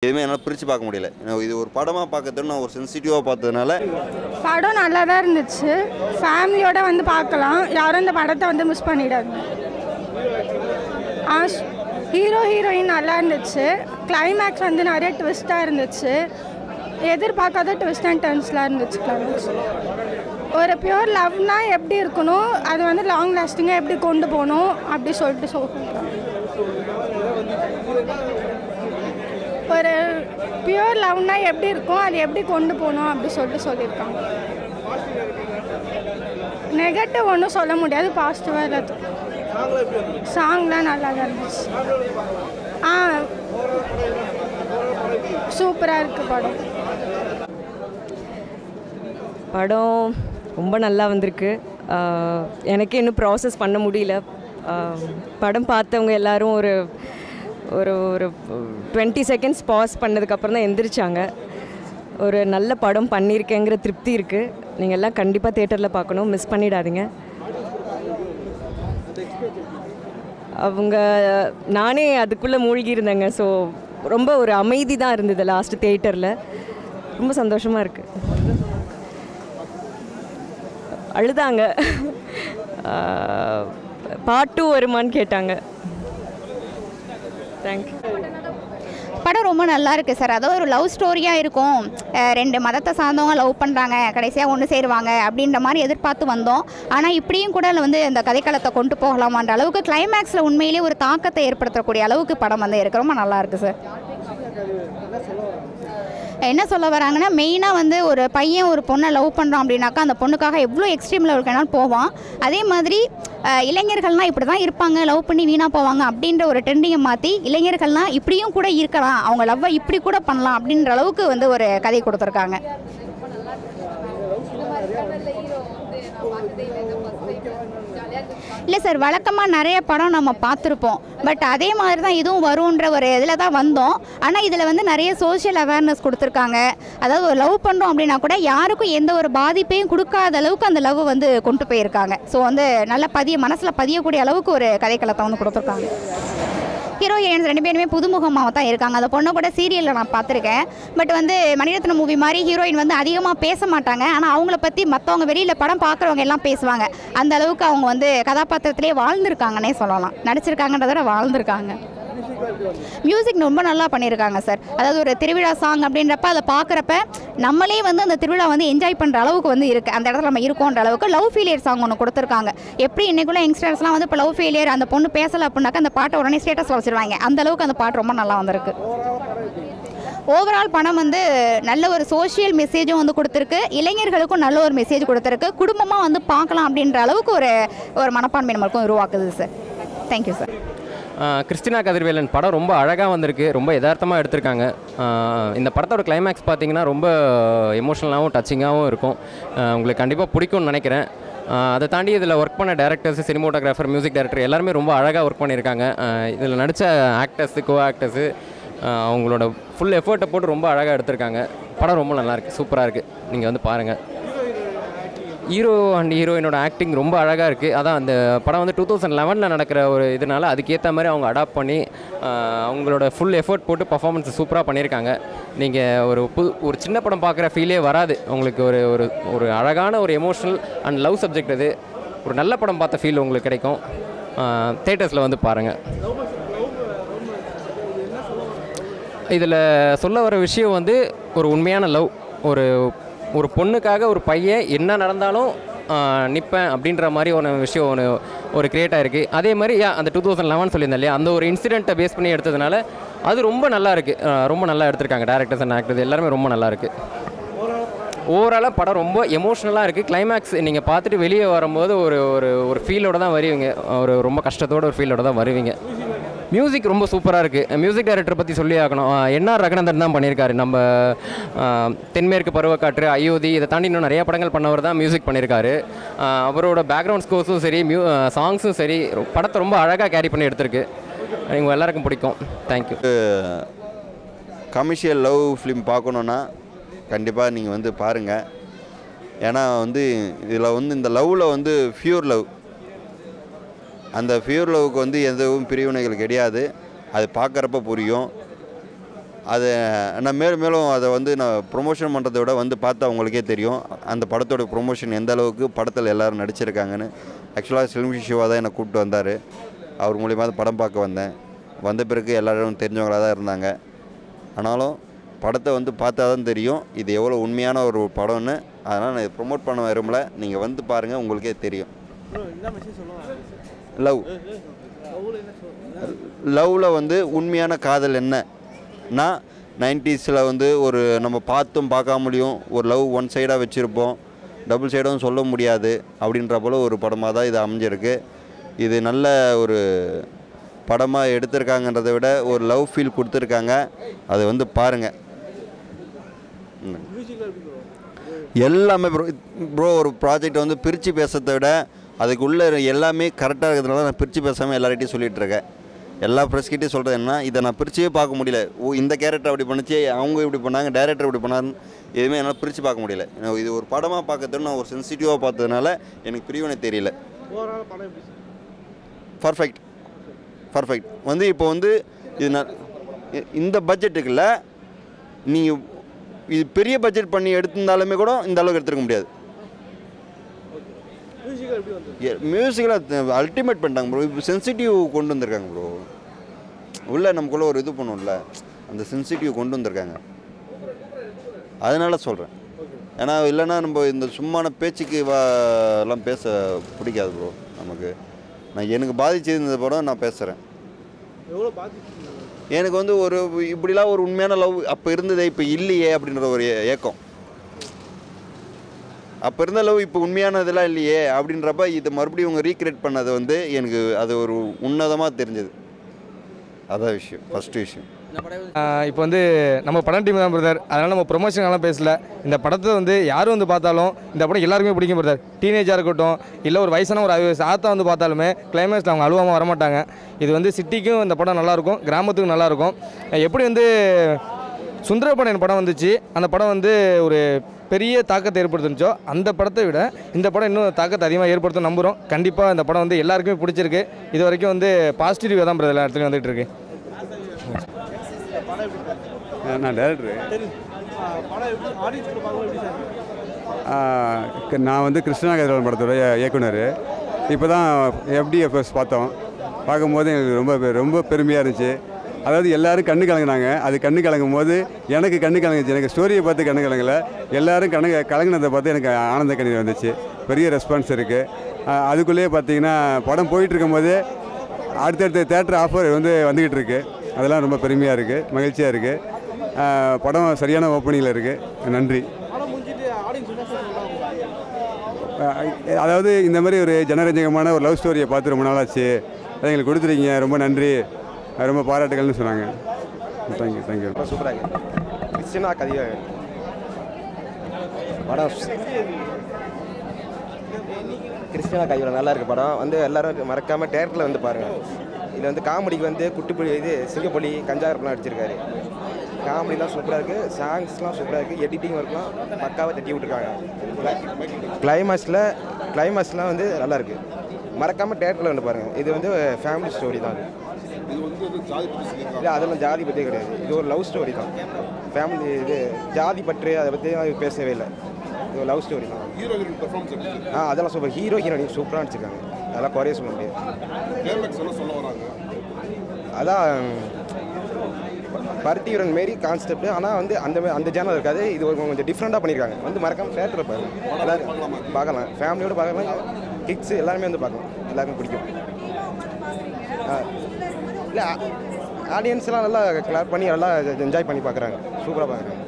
எதுவுமே என்னால் பிரித்து பார்க்க முடியல. இது ஒரு படமாக பார்க்கறதுன்னு நான் ஒரு சென்சிட்டிவாக பார்த்ததுனால படம் நல்லா தான் இருந்துச்சு. ஃபேமிலியோடு வந்து பார்க்கலாம். யாரும் இந்த படத்தை வந்து மிஸ் பண்ணிடாது. ஹீரோ ஹீரோயின் நல்லா இருந்துச்சு. கிளைமேக்ஸ் வந்து நிறைய ட்விஸ்ட்டாக இருந்துச்சு. எதிர்பார்க்காத ட்விஸ்ட் அண்ட் டர்ன்ஸ்லாம் இருந்துச்சு. கிளைமேக்ஸ் ஒரு பியூர் லவ்னால் எப்படி இருக்கணும், அது வந்து லாங் லாஸ்டிங்காக எப்படி கொண்டு போகணும் அப்படி சொல்லிட்டு சொல்லிட்டாங்க. ஒரு பியூர் லவ்னால் எப்படி இருக்கும், அது எப்படி கொண்டு போகணும் அப்படி சொல்லிட்டு சொல்லியிருக்காங்க. நெகட்டிவ் ஒன்றும் சொல்ல முடியாது, பாசிட்டிவாக எல்லாத்துக்கும். சாங்லாம் நல்லா தான் இருந்துச்சு. சூப்பராக இருக்குது படம். படம் ரொம்ப நல்லா வந்திருக்கு. எனக்கு இன்னும் ப்ராசஸ் பண்ண முடியல. படம் பார்த்தவங்க எல்லோரும் ஒரு ஒரு ஒரு 20 செகண்ட்ஸ் பாஸ் பண்ணதுக்கப்புறம் தான் எந்திரிச்சாங்க. ஒரு நல்ல படம் பண்ணியிருக்கேங்கிற திருப்தி இருக்குது. நீங்கள் எல்லாம் கண்டிப்பாக தியேட்டரில் பார்க்கணும், மிஸ் பண்ணிடாதீங்க. நானே அதுக்குள்ளே மூழ்கி இருந்தேங்க. ஸோ ரொம்ப ஒரு அமைதி தான் இருந்தது லாஸ்ட்டு தியேட்டரில். ரொம்ப சந்தோஷமாக இருக்குது. அழுதாங்க. பார்ட் 2 வருமானு கேட்டாங்க. தேங்க்யூ. படம் ரொம்ப நல்லா இருக்குது சார். அதாவது ஒரு லவ் ஸ்டோரியாக இருக்கும். 2 மதத்தை சார்ந்தவங்க லவ் பண்ணுறாங்க, கடைசியாக ஒன்று சேருவாங்க அப்படின்ற மாதிரி எதிர்பார்த்து வந்தோம். ஆனால் இப்படியும் கூட வந்து இந்த கதைக்களத்தை கொண்டு போகலாமான்ற அளவுக்கு கிளைமேக்ஸில் உண்மையிலே ஒரு தாக்கத்தை ஏற்படுத்தக்கூடிய அளவுக்கு படம் வந்து இருக்குது. ரொம்ப நல்லா இருக்குது சார். என்ன சொல்ல வராங்கன்னா, மெயினாக வந்து ஒரு பையன் ஒரு பொண்ணை லவ் பண்ணுறான் அப்படின்னாக்கா அந்த பொண்ணுக்காக எவ்வளோ எக்ஸ்ட்ரீம் லெவலுக்கு வேணாலும் போவான். அதே மாதிரி இளைஞர்கள்னால் இப்படி தான் இருப்பாங்க, லவ் பண்ணி வீணாக போவாங்க அப்படின்ற ஒரு ட்ரெண்டிங்கை மாற்றி இளைஞர்கள்னால் இப்படியும் கூட இருக்கலாம், அவங்க லவ்வை இப்படி கூட பண்ணலாம் அப்படின்ற அளவுக்கு வந்து ஒரு கதை கொடுத்துருக்காங்க. இல்லை சார், வழக்கமாக நிறைய படம் நம்ம பார்த்துருப்போம். பட் அதே மாதிரி தான் இதுவும் வரும்ன்ற ஒரு இதில் தான் வந்தோம். ஆனால் இதில் வந்து நிறைய சோஷியல் அவேர்னஸ் கொடுத்துருக்காங்க. அதாவது ஒரு லவ் பண்ணுறோம் அப்படின்னா கூட யாருக்கும் எந்த ஒரு பாதிப்பையும் கொடுக்காத அளவுக்கு அந்த லவ் வந்து கொண்டு போயிருக்காங்க. ஸோ வந்து நல்லா மனசில் பதியக்கூடிய அளவுக்கு ஒரு கதைக்களத்தை வந்து கொடுத்துருக்காங்க. ஹீரோ ஹீரோயின்ஸ் 2 பேருமே புதுமுகமாக தான் இருக்காங்க. அந்த பொண்ணை கூட சீரியலில் நான் பார்த்துருக்கேன். பட் வந்து மணிரத்னம் மூவி மாதிரி ஹீரோயின் வந்து அதிகமாக பேச மாட்டாங்க. ஆனால் அவங்கள பற்றி மற்றவங்க வெளியில் படம் பார்க்குறவங்க எல்லாம் பேசுவாங்க. அந்த அளவுக்கு அவங்க வந்து கதாபாத்திரத்திலே வாழ்ந்துருக்காங்கன்னே சொல்லலாம். நடிச்சிருக்காங்கன்றத வாழ்ந்துருக்காங்க. மியூசிக் ரொம்ப நல்லா பண்ணியிருக்காங்க சார். அதாவது ஒரு திருவிழா சாங் அப்படின்றப்ப அதை பார்க்குறப்ப நம்மளே வந்து அந்த திருவிழா வந்து என்ஜாய் பண்ணுற அளவுக்கு வந்து இருக்குது. அந்த இடத்துல நம்ம இருக்கோன்ற அளவுக்கு லவ் ஃபெயிலியர் சாங் ஒன்று கொடுத்துருக்காங்க. எப்படி இன்றைக்குள்ள யங்ஸ்டர்ஸ்லாம் வந்து இப்போ லவ் ஃபெயிலியர் அந்த பொண்ணு பேசலை அப்படின்னாக்கா அந்த பாட்டை உடனே ஸ்டேட்டஸில் வச்சுருவாங்க. அந்த அளவுக்கு அந்த பாட்டு ரொம்ப நல்லா வந்திருக்கு. ஓவரால் படம் வந்து நல்ல ஒரு சோஷியல் மெசேஜும் வந்து கொடுத்துருக்கு. இளைஞர்களுக்கும் நல்ல ஒரு மெசேஜ் கொடுத்துருக்கு. குடும்பமாக வந்து பார்க்கலாம் அப்படின்ற அளவுக்கு ஒரு மனப்பான்மை நம்மளுக்கும் உருவாக்குது sir. Thank you sir. Christina Kathirvelan படம் ரொம்ப அழகாக வந்திருக்கு. ரொம்ப யதார்த்தமாக எடுத்திருக்காங்க. இந்த படத்தோட கிளைமேக்ஸ் பார்த்திங்கன்னா ரொம்ப எமோஷனலாகவும் டச்சிங்காகவும் இருக்கும். உங்களுக்கு கண்டிப்பாக பிடிக்கும்னு நினைக்கிறேன். அதை தாண்டி இதில் ஒர்க் பண்ண டேரக்டர்ஸு, சினிமோட்டோகிராஃபர், மியூசிக் டைரக்டர் எல்லாருமே ரொம்ப அழகாக ஒர்க் பண்ணியிருக்காங்க. இதில் நடித்த ஆக்டர்ஸு, கோ ஆக்டர்ஸு அவங்களோட ஃபுல் எஃபர்ட்டை போட்டு ரொம்ப அழகாக எடுத்திருக்காங்க. படம் ரொம்ப நல்லாயிருக்கு, சூப்பராக இருக்குது. நீங்கள் வந்து பாருங்கள். ஹீரோ அண்ட் ஹீரோயினோட ஆக்டிங் ரொம்ப அழகாக இருக்குது. அதான் அந்த படம் வந்து 2011 நடக்கிற ஒரு இதனால் அதுக்கேற்ற மாதிரி அவங்க அடாப்ட் பண்ணி அவங்களோட ஃபுல் எஃபர்ட் போட்டு பர்ஃபார்மன்ஸ் சூப்பராக பண்ணியிருக்காங்க. நீங்கள் ஒரு சின்ன படம் பார்க்குற ஃபீலே வராது உங்களுக்கு. ஒரு அழகான ஒரு எமோஷனல் அண்ட் லவ் சப்ஜெக்ட். இது ஒரு நல்ல படம் பார்த்த ஃபீல் உங்களுக்கு கிடைக்கும். தியேட்டர்ஸில் வந்து பாருங்கள். இதில் சொல்ல வர விஷயம் வந்து ஒரு உண்மையான லவ். ஒரு பொண்ணுக்காக ஒரு பையன் என்ன நடந்தாலும் நிற்பேன் அப்படின்ற மாதிரி ஒரு விஷயம் ஒரு கிரியேட் ஆகிருக்கு. அதே மாதிரி அந்த 2011 சொல்லியிருந்தேன் இல்லையா, அந்த ஒரு இன்சிடெண்ட்டை பேஸ் பண்ணி எடுத்ததுனால அது ரொம்ப நல்லா இருக்குது. ரொம்ப நல்லா எடுத்திருக்காங்க டேரக்டர்ஸ் அண்ட் ஆக்டர்ஸ் எல்லாருமே ரொம்ப நல்லா இருக்குது. ஓவராலாக படம் ரொம்ப எமோஷ்னலாக இருக்குது. கிளைமேக்ஸ் நீங்கள் பார்த்துட்டு வெளியே வரும்போது ஒரு ஃபீலோடு தான் வருவீங்க. ரொம்ப கஷ்டத்தோடு ஒரு ஃபீலோடு தான் வருவீங்க. மியூசிக் ரொம்ப சூப்பராக இருக்குது. மியூசிக் டைரக்டர் பற்றி சொல்லி ஆகணும். என்ஆர் ரகுநந்தன் தான் பண்ணியிருக்காரு. நம்ம தென்மேற்கு பருவக்காற்று, அயோத்தி, இதை தாண்டி இன்னும் நிறையா படங்கள் பண்ணவர் தான் மியூசிக் பண்ணியிருக்காரு. அவரோட பேக்ரவுண்ட் ஸ்கோர்ஸும் சரி, சாங்ஸும் சரி, படத்தை ரொம்ப அழகாக கேரி பண்ணி எடுத்திருக்கு. இவங்க எல்லாருக்கும் பிடிக்கும். தேங்க்யூ. கமர்ஷியல் லவ் ஃபிலிம் பார்க்கணுன்னா கண்டிப்பாக நீங்கள் வந்து பாருங்கள். ஏன்னா வந்து இதில் வந்து இந்த லவ்வில் வந்து பியூர் லவ், அந்த பியூர் லவ்வுக்கு வந்து எதுவும் பிரிவினைகள் கிடையாது. அது பார்க்குறப்ப புரியும். அதை நான் மேலும் அதை வந்து நான் ப்ரொமோஷன் பண்ணுறதை விட வந்து பார்த்தா அவங்களுக்கே தெரியும் அந்த படத்தோட ப்ரொமோஷன் எந்த அளவுக்கு படத்தில் எல்லோரும் நடிச்சிருக்காங்கன்னு. ஆக்சுவலாக செல்வி சிவா தான் என்னை கூப்பிட்டு வந்தார். அவர் மூலிமா தான் படம் பார்க்க வந்தேன். வந்த பிறகு எல்லோரும் தெரிஞ்சவங்களாக தான் இருந்தாங்க. ஆனாலும் படத்தை வந்து பார்த்தா தான் தெரியும் இது எவ்வளோ உண்மையான ஒரு படம்னு. அதனால் நான் ப்ரொமோட் பண்ண விரும்பல. நீங்கள் வந்து பாருங்கள், உங்களுக்கே தெரியும். லவ்வில் வந்து உண்மையான காதல் என்னன்னா 90s வந்து ஒரு நம்ம பார்த்தும் பார்க்க முடியும் ஒரு லவ் ஒன் சைடாக வச்சுருப்போம், டபுள் சைடும் சொல்ல முடியாது அப்படின்ற போல் ஒரு படமாக தான் இது அமைஞ்சிருக்கு. இது நல்ல ஒரு படமாக எடுத்திருக்காங்கன்றதை விட ஒரு லவ் ஃபீல் கொடுத்துருக்காங்க. அதை வந்து பாருங்கள். எல்லாமே ப்ரோ ஒரு ப்ராஜெக்ட் வந்து பிரித்து பேசுறதை விட அதுக்குள்ளே எல்லாமே கரெக்டாக இருக்கிறதுனால நான் பிரித்து பேசாமல் எல்லார்கிட்டையும் சொல்லிகிட்டு இருக்கேன். எல்லா ப்ரெஸ்கிட்டையும் சொல்கிறது என்ன, இதை நான் பிரிச்சே பார்க்க முடியல. இந்த கேரக்டர் அப்படி பண்ணிச்சு, அவங்க இப்படி பண்ணாங்க, டேரக்டர் இப்படி பண்ணாருன்னு எதுவுமே என்னால் பிரித்து பார்க்க முடியல. இது ஒரு படமாக பார்க்கறதுன்னு நான் ஒரு சென்சிட்டிவாக பார்த்ததுனால எனக்கு பிரிவினை தெரியல. பர்ஃபெக்ட் வந்து இப்போ வந்து இது நான் இந்த பட்ஜெட்டுக்குள்ள நீங்கள் இது பெரிய பட்ஜெட் பண்ணி எடுத்திருந்தாலுமே கூட இந்த அளவுக்கு எடுத்துருக்க முடியாது. மியூசிக்கில் அல்டிமேட் பண்ணிட்டாங்க ப்ரோ. இப்போ சென்சிட்டிவ் கொண்டு வந்திருக்காங்க ப்ரோ. உள்ளே நமக்குள்ளே ஒரு இது பண்ணுவோம்ல, அந்த சென்சிட்டிவ் கொண்டு வந்திருக்காங்க. அதனால சொல்கிறேன். ஏன்னா இல்லைன்னா நம்ம இந்த சும்மான பேச்சுக்கு எல்லாம் பேச பிடிக்காது ப்ரோ நமக்கு. நான் எனக்கு பாதிச்சது இந்த படம் நான் பேசுகிறேன். எனக்கு வந்து ஒரு இப்படிலாம் ஒரு உண்மையான லவ் அப்போ இருந்ததே இப்போ இல்லையே அப்படின்ற ஒரு ஏக்கம். அப்போ இருந்த லவ் இப்போ உண்மையானதெல்லாம் இல்லையே அப்படின்றப்ப இது மறுபடியும் இவங்க ரீக்ரியேட் பண்ணது வந்து எனக்கு அது ஒரு உன்னதமாக தெரிஞ்சது. அதான் விஷயம், ஃபஸ்ட்டு விஷயம். இப்போ வந்து நம்ம படம் டீம் தான் பிரதர், அதனால் நம்ம ப்ரொமோஷனெலாம் பேசல. இந்த படத்தை வந்து யாரும் வந்து பார்த்தாலும் இந்த படம் எல்லாருக்குமே பிடிக்கும் பிரதர். டீனேஜாக இருக்கட்டும், இல்லை ஒரு வயசான ஒரு ஆத்தா வந்து பார்த்தாலுமே கிளைமேக்ஸில் அவங்க அழுவாமல் வரமாட்டாங்க. இது வந்து சிட்டிக்கும் இந்த படம் நல்லாயிருக்கும், கிராமத்துக்கும் நல்லாயிருக்கும். எப்படி வந்து சுந்தரபாண்டியன் படம் வந்துச்சு, அந்த படம் வந்து ஒரு பெரிய தாக்கத்தை ஏற்படுத்துச்சோ, அந்த படத்தை விட இந்த படம் இன்னும் தாக்கத்தை அதிகமாக ஏற்படுத்தும் நம்புகிறோம். கண்டிப்பாக இந்த படம் வந்து எல்லாருக்குமே பிடிச்சிருக்கு. இது வரைக்கும் வந்து பாசிட்டிவாக தான் பிரதர் எல்லா இடத்துலையும் வந்துகிட்டு இருக்கு. நான் டேரக்டரு. நான் வந்து கிருஷ்ணா கதிரவன் படத்தோட இயக்குனர். இப்போ தான் FDFS பார்த்தோம். பார்க்கும்போது எனக்கு ரொம்ப பெருமையாக இருந்துச்சு. அதாவது எல்லோரும் கண்ணு கலங்கினாங்க. அது கண்ணு கலங்கும் போது எனக்கு கண்ணு கலங்குச்சு. எனக்கு ஸ்டோரியை பார்த்து கண்ணு கலங்கலை, எல்லோரும் கலங்கினதை பார்த்து எனக்கு ஆனந்த கண்ணீர் வந்துச்சு. பெரிய ரெஸ்பான்ஸ் இருக்குது. அதுக்குள்ளேயே பார்த்தீங்கன்னா படம் போயிட்டுருக்கும் போது அடுத்தடுத்த தேட்டர் ஆஃபர் வந்து வந்துக்கிட்டு இருக்குது. அதெல்லாம் ரொம்ப பெருமையாக இருக்குது, மகிழ்ச்சியாக இருக்குது. படம் சரியான ஓப்பனிங்கில் இருக்குது. நன்றி. அதாவது இந்த மாதிரி ஒரு ஜனரஞ்சகமான ஒரு லவ் ஸ்டோரியை பார்த்து ரொம்ப நாளாச்சு, அதை எங்களுக்கு கொடுத்துருக்கீங்க, ரொம்ப நன்றி, ரொம்ப பாராட்டுகள்னு சொன்னாங்க. தேங்க்யூ. சூப்பராக கிறிஸ்டினா கதிரவன் படம். கிறிஸ்டினா கதிரவன் நல்லா இருக்குது படம். வந்து எல்லோரும் மறக்காமல் தேட்டரில் வந்து பாருங்கள். இதில் வந்து காமெடிக்கு வந்து குட்டிப்புலி சிங்கப்புலி கஞ்சாகரப்பெலாம் அடிச்சிருக்காரு. காமெடிலாம் சூப்பராக இருக்குது, சாங்ஸ்லாம் சூப்பராக இருக்குது, எடிட்டிங் ஒர்க்லாம் பக்காவாக தட்டி விட்டுருக்காங்க. கிளைமேக்ஸ்லாம் வந்து நல்லாயிருக்கு. மறக்காமல் தேட்டரில் வந்து பாருங்கள். இது வந்து ஃபேமிலி ஸ்டோரி தான். இல்லை அதெல்லாம் ஜாதி பற்றியே கிடையாது. இது ஒரு லவ் ஸ்டோரி தான். ஃபேமிலி இது ஜாதி பற்றி அதை பற்றி பேசவே இல்லை. இது ஒரு லவ் ஸ்டோரி தான். அதெல்லாம் சூப்பர். ஹீரோயின் சூப்பராக நடிச்சிருக்காங்க. அதெல்லாம் குறைய சொல்ல முடியாது. அதான் பருத்திவீரன் மாரி கான்செப்ட். ஆனால் வந்து அந்த ஜேனல் இருக்காது. இது ஒரு கொஞ்சம் டிஃப்ரெண்ட்டாக பண்ணியிருக்காங்க. வந்து மறக்காமல் தேட்டரில் பாருங்கள். எல்லோரும் பார்க்கலாம், ஃபேமிலியோடு பார்க்கலாம், கிட்ஸு எல்லாருமே வந்து பார்க்கலாம், எல்லாருக்கும் பிடிக்கும். இல்லை ஆடியன்ஸ்லாம் நல்லா கிளாப் பண்ணி நல்லா என்ஜாய் பண்ணி பார்க்குறாங்க, சூப்பராக பார்க்குறாங்க.